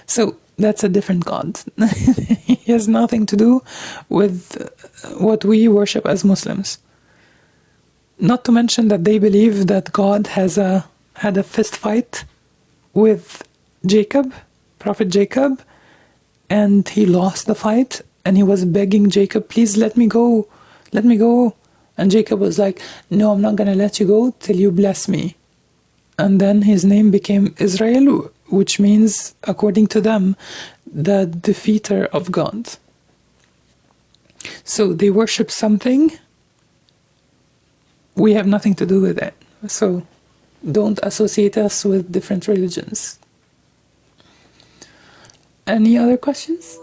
So that's a different God. He has nothing to do with what we worship as Muslims. Not to mention that they believe that God had a fist fight with Jacob, Prophet Jacob, and he lost the fight, and he was begging Jacob, please let me go, let me go. And Jacob was like, no, I'm not going to let you go till you bless me. And then his name became Israel, which means, according to them, the defeater of God. So they worship something. We have nothing to do with it. So don't associate us with different religions. Any other questions?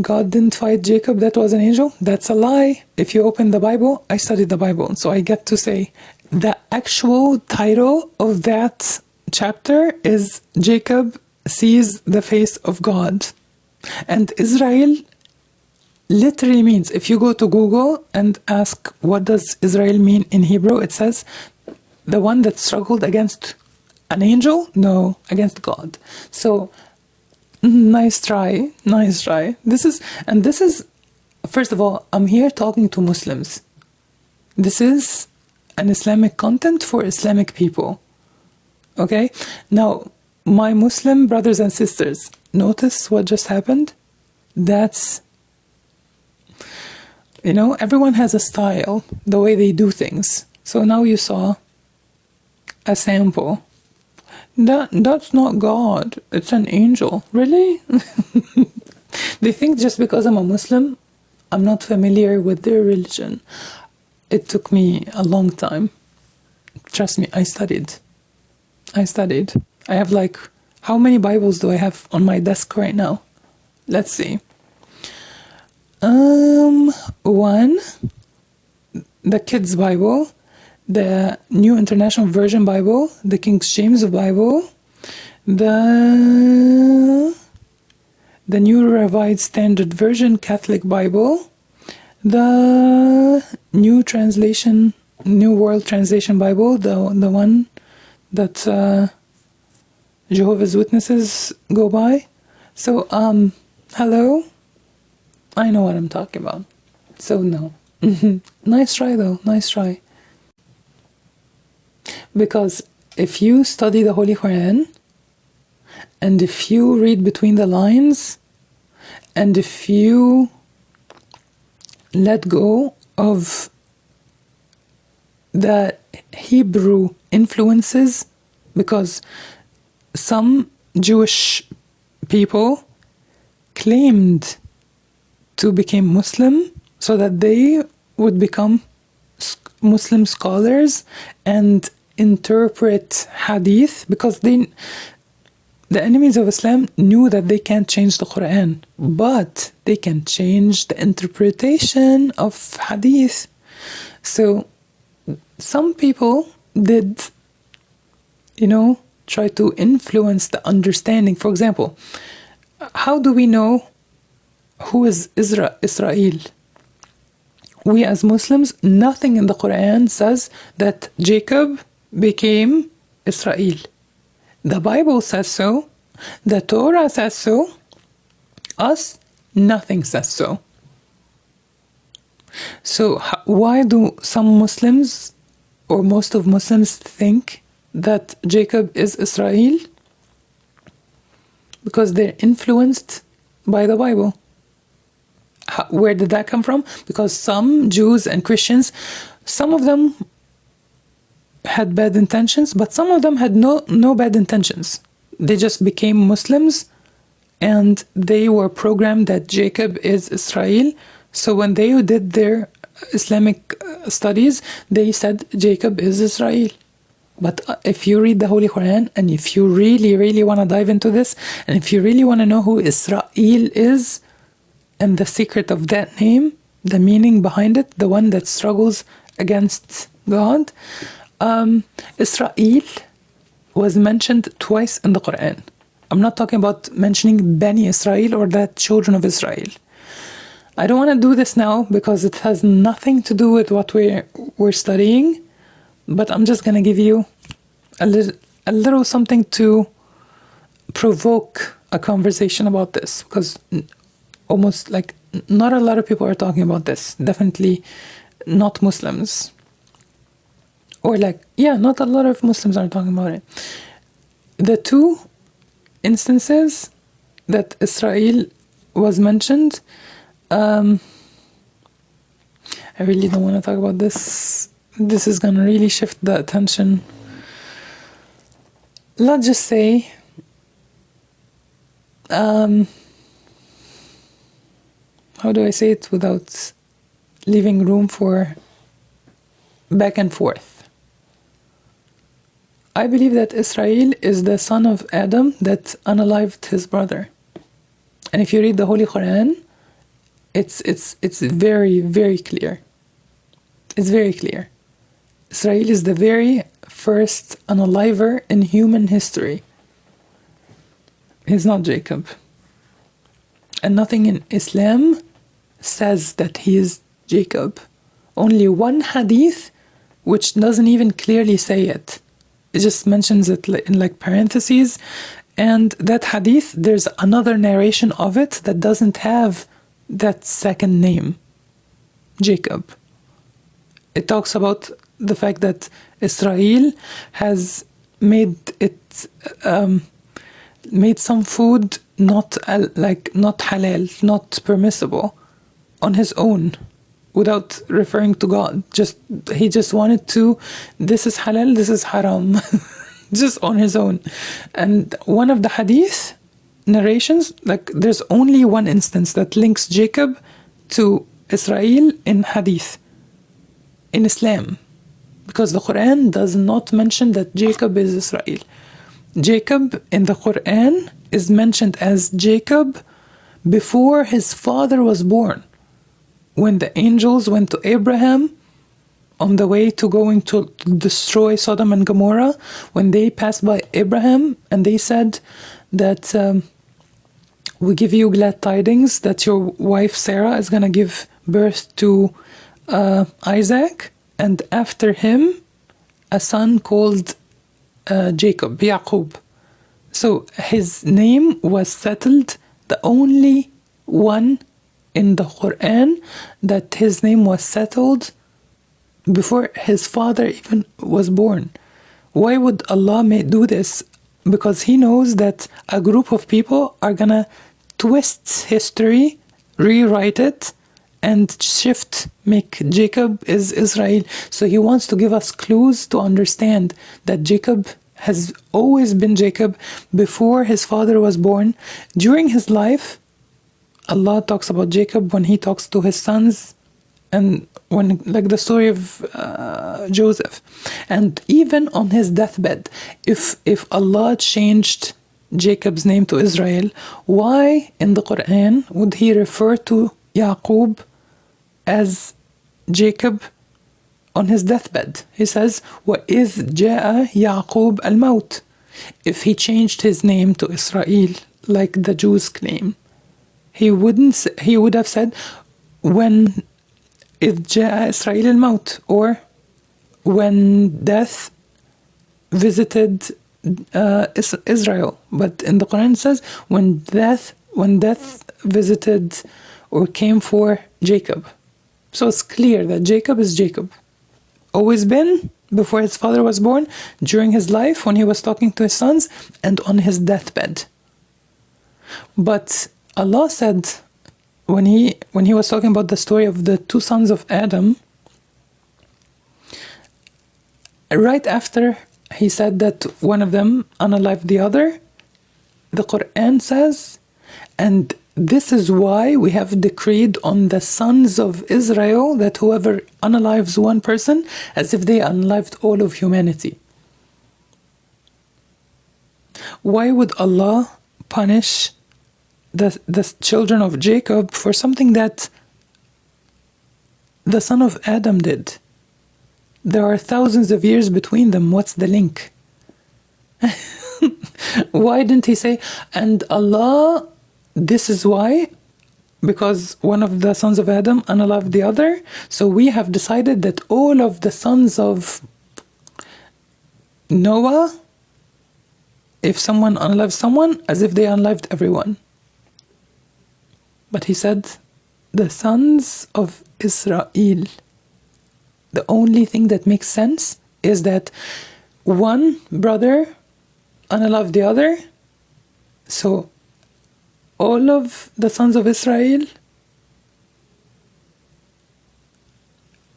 God didn't fight Jacob, that was an angel. That's a lie. If you open the Bible, I studied the Bible, so I get to say the actual title of that chapter is Jacob sees the face of God. And Israel literally means, if you go to Google and ask what does Israel mean in Hebrew, it says the one that struggled against an angel? No, against God. So nice try. This is, first of all, I'm here talking to Muslims. This is an Islamic content for Islamic people. Okay? Now, my Muslim brothers and sisters, notice what just happened? That's, everyone has a style, the way they do things. So now you saw a sample. That's not God, it's an angel. Really? They think just because I'm a Muslim, I'm not familiar with their religion. It took me a long time. Trust me, I studied. I have how many Bibles do I have on my desk right now? Let's see. One, the Kids Bible, the New International Version Bible, the King James Bible, the New Revised Standard Version Catholic Bible, the New World Translation Bible, the one that Jehovah's Witnesses go by. So, hello? I know what I'm talking about. So, no. Nice try, though. Nice try. Because if you study the Holy Qur'an, and if you read between the lines, and if you let go of the Hebrew influences, because some Jewish people claimed to become Muslim so that they would become Muslim scholars and interpret hadith, because the enemies of Islam knew that they can't change the Qur'an, but they can change the interpretation of hadith. So some people did, try to influence the understanding. For example, how do we know who is Israel? We as Muslims, nothing in the Qur'an says that Jacob became Israel. The Bible says so. The Torah says so. Us, nothing says so. So why do some Muslims or most of Muslims think that Jacob is Israel? Because they're influenced by the Bible. Where did that come from? Because some Jews and Christians, some of them had bad intentions, but some of them had no bad intentions. They just became Muslims and they were programmed that Jacob is Israel. So when they did their Islamic studies, they said Jacob is Israel. But if you read the Holy Qur'an, and if you really, really want to dive into this, and if you really want to know who Israel is, and the secret of that name, the meaning behind it, the one that struggles against God, Israel was mentioned twice in the Qur'an. I'm not talking about mentioning Bani Israel or the children of Israel. I don't want to do this now because it has nothing to do with what we're studying, but I'm just going to give you a little something to provoke a conversation about this, because almost like not a lot of people are talking about this. Definitely not Muslims. Or not a lot of Muslims are talking about it. The two instances that Israel was mentioned, I really don't want to talk about this. This is going to really shift the attention. Let's just say, how do I say it without leaving room for back and forth? I believe that Israel is the son of Adam that unalived his brother. And if you read the Holy Qur'an, it's very, very clear. It's very clear. Israel is the very first unaliver in human history. He's not Jacob. And nothing in Islam says that he is Jacob. Only one hadith which doesn't even clearly say it. It just mentions it in parentheses. And that hadith, there's another narration of it that doesn't have that second name, Jacob. It talks about the fact that Israel has made some food not halal, not permissible, on his own, without referring to God. He just wanted to, this is halal, this is haram, just on his own. And one of the hadith narrations, there's only one instance that links Jacob to Israel in hadith, in Islam, because the Qur'an does not mention that Jacob is Israel. Jacob in the Qur'an is mentioned as Jacob before his father was born. When the angels went to Abraham on the way to going to destroy Sodom and Gomorrah, when they passed by Abraham and they said that we give you glad tidings that your wife Sarah is going to give birth to Isaac, and after him a son called Jacob, Yaqub. So his name was settled, the only one in the Qur'an that his name was settled before his father even was born. Why would Allah do this? Because he knows that a group of people are gonna twist history, rewrite it, and make Jacob is Israel. So he wants to give us clues to understand that Jacob has always been Jacob before his father was born. During his life, Allah talks about Jacob when he talks to his sons, and when the story of Joseph. And even on his deathbed, if Allah changed Jacob's name to Israel, why in the Quran would he refer to Yaqub as Jacob on his deathbed? He says, وَإِذْ جَاءَ يَعْقُوبَ الْمَوْتِ. If he changed his name to Israel, like the Jews claim, he would have said, when إِذْ جَاءَ إِسْرَائِيلَ الْمَوْتِ, or when death visited Israel. But in the Quran it says, when death visited or came for Jacob. So it's clear that Jacob is Jacob. Always been, before his father was born, during his life when he was talking to his sons, and on his deathbed. But Allah said, when he was talking about the story of the two sons of Adam, right after he said that one of them unalived the other, the Quran says, and this is why we have decreed on the sons of Israel that whoever unalives one person, as if they unalived all of humanity. Why would Allah punish the children of Jacob for something that the son of Adam did? There are thousands of years between them. What's the link? Why didn't he say, and Allah, this is why, because one of the sons of Adam unloved the other. So we have decided that all of the sons of Noah, if someone unloved someone, as if they unloved everyone. But he said, the sons of Israel. The only thing that makes sense is that one brother unloved the other. So all of the sons of Israel,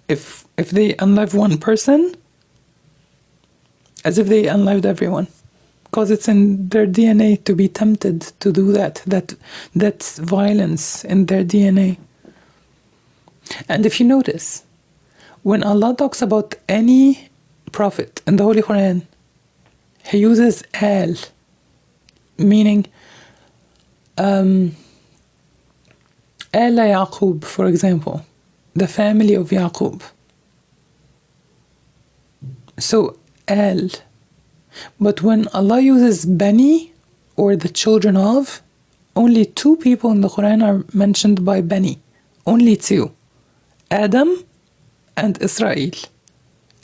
if they unlove one person, as if they unloved everyone, because it's in their DNA to be tempted to do that. That's violence in their DNA. And if you notice, when Allah talks about any prophet in the Holy Qur'an, he uses al, meaning Al Yaqub, for example, the family of Yaqub. So al. But when Allah uses Bani, or the children of, only 2 people in the Quran are mentioned by Bani. Only 2. Adam and Israel.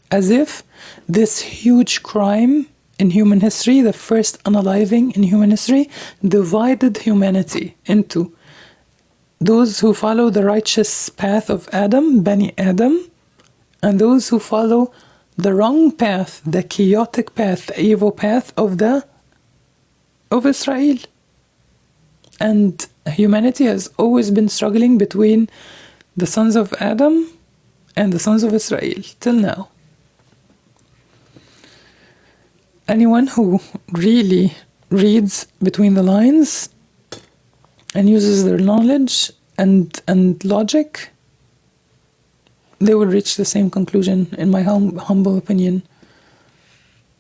As if this huge crime in human history, the first unaliving in human history, divided humanity into those who follow the righteous path of Adam, Bani Adam, and those who follow the wrong path, the chaotic path, the evil path of Israel. And humanity has always been struggling between the sons of Adam and the sons of Israel till now. Anyone who really reads between the lines and uses their knowledge and logic, they will reach the same conclusion, in my humble opinion.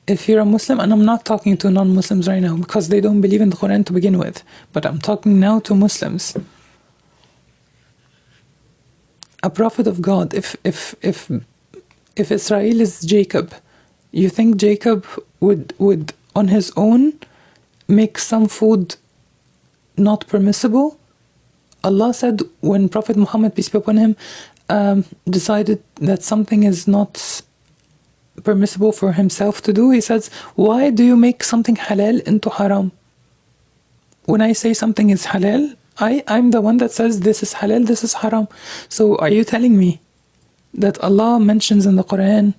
If you're a Muslim, and I'm not talking to non-Muslims right now because they don't believe in the Quran to begin with, but I'm talking now to Muslims. A prophet of God, if Israel is Jacob, you think Jacob would on his own make some food not permissible? Allah said when Prophet Muhammad, peace be upon him, decided that something is not permissible for himself to do, he says, why do you make something halal into haram? When I say something is halal, I'm the one that says this is halal, this is haram. So are you telling me that Allah mentions in the Quran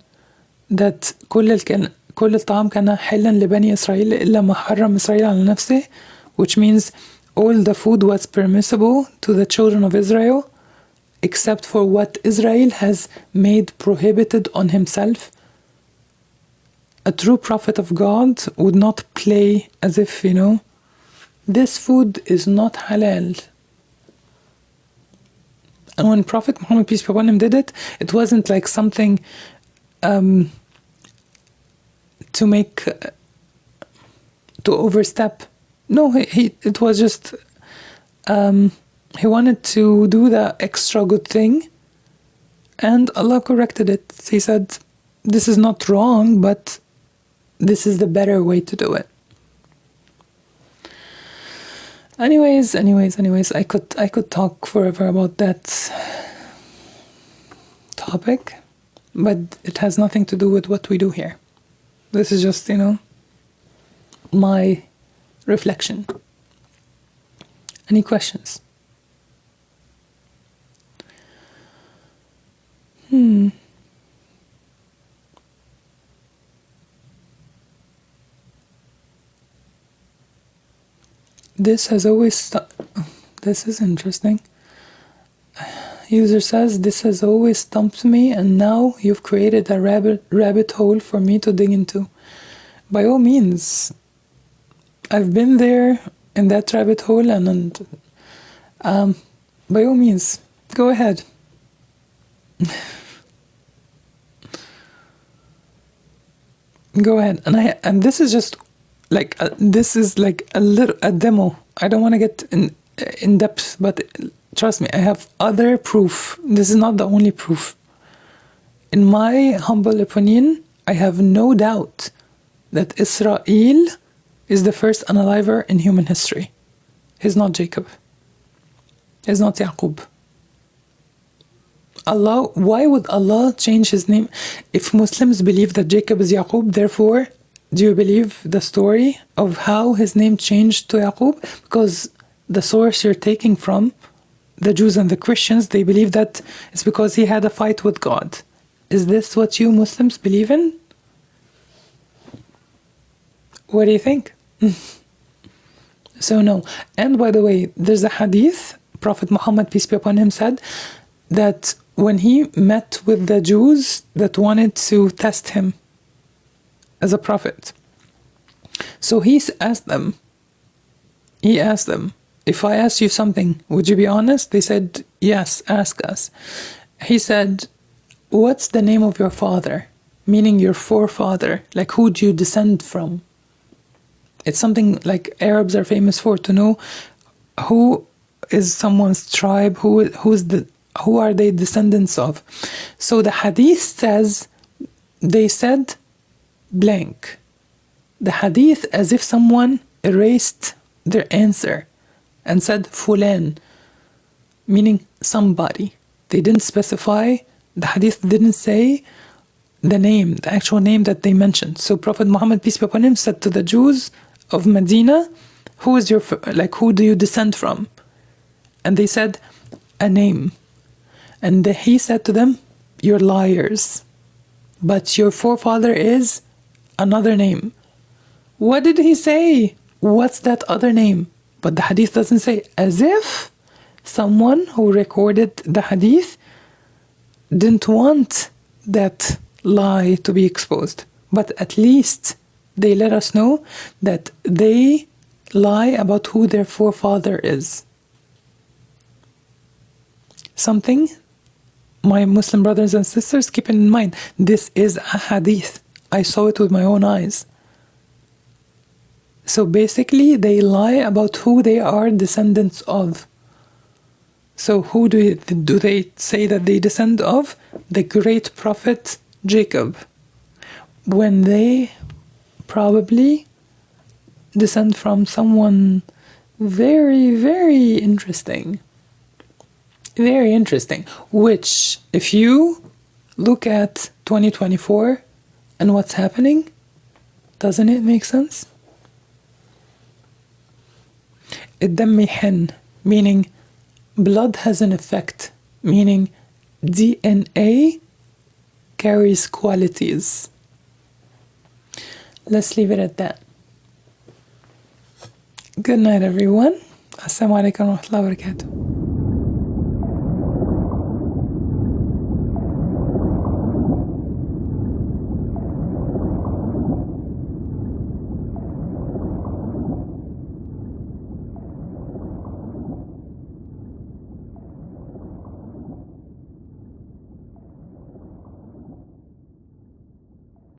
that كل الطعام كان حلا لبني إسرائيل إلا ما حرم إسرائيل على نفسه, which means all the food was permissible to the children of Israel except for what Israel has made prohibited on himself? A true prophet of God would not play as if, this food is not halal. And when Prophet Muhammad, peace be upon him, did it, it wasn't like something to overstep. No, it was just he wanted to do the extra good thing, and Allah corrected it. He said, this is not wrong, but this is the better way to do it. Anyways, I could talk forever about that topic, but it has nothing to do with what we do here. This is just, my reflection. Any questions? This has always this is interesting. User says, this has always stumped me, and now you've created a rabbit hole for me to dig into. By all means, I've been there in that rabbit hole, and by all means, go ahead. Go ahead. And this is just like this is like a demo. I don't want to get in depth, but trust me, I have other proof. This is not the only proof. In my humble opinion, I have no doubt that Israel is the first unaliver in human history. He's not Jacob. It's not Yaqub. Allah, why would Allah change his name? If Muslims believe that Jacob is Yaqub, therefore, do you believe the story of how his name changed to Yaqub? Because the source you're taking from, the Jews and the Christians, they believe that it's because he had a fight with God. Is this what you Muslims believe in? What do you think? So no. And by the way, there's a hadith, Prophet Muhammad, peace be upon him, said that when he met with the Jews that wanted to test him as a prophet, so he asked them, if I ask you something, would you be honest? They said, yes, ask us. He said, what's the name of your father? Meaning your forefather, like who do you descend from? It's something like Arabs are famous for, to know who is someone's tribe, who are they descendants of. So the hadith says, they said blank. The hadith as if someone erased their answer and said fulan, meaning somebody. They didn't specify, the hadith didn't say the name, the actual name that they mentioned. So Prophet Muhammad, peace be upon him, said to the Jews of Medina, who do you descend from? And they said, a name. And he said to them, you're liars, but your forefather is another name. What did he say? What's that other name? But the hadith doesn't say, as if someone who recorded the hadith didn't want that lie to be exposed. But at least they let us know that they lie about who their forefather is. Something, my Muslim brothers and sisters, keep in mind, this is a hadith. I saw it with my own eyes. So basically, they lie about who they are descendants of. So who do they say that they descend of? The great prophet Jacob. When they probably descend from someone very, very interesting. Very interesting. Which, if you look at 2024 and what's happening, doesn't it make sense? الدم يحن, meaning blood has an effect, meaning DNA carries qualities. Let's leave it at that. Good night, everyone. Assalamu alaikum wa rahmatullahi wa barakatuh.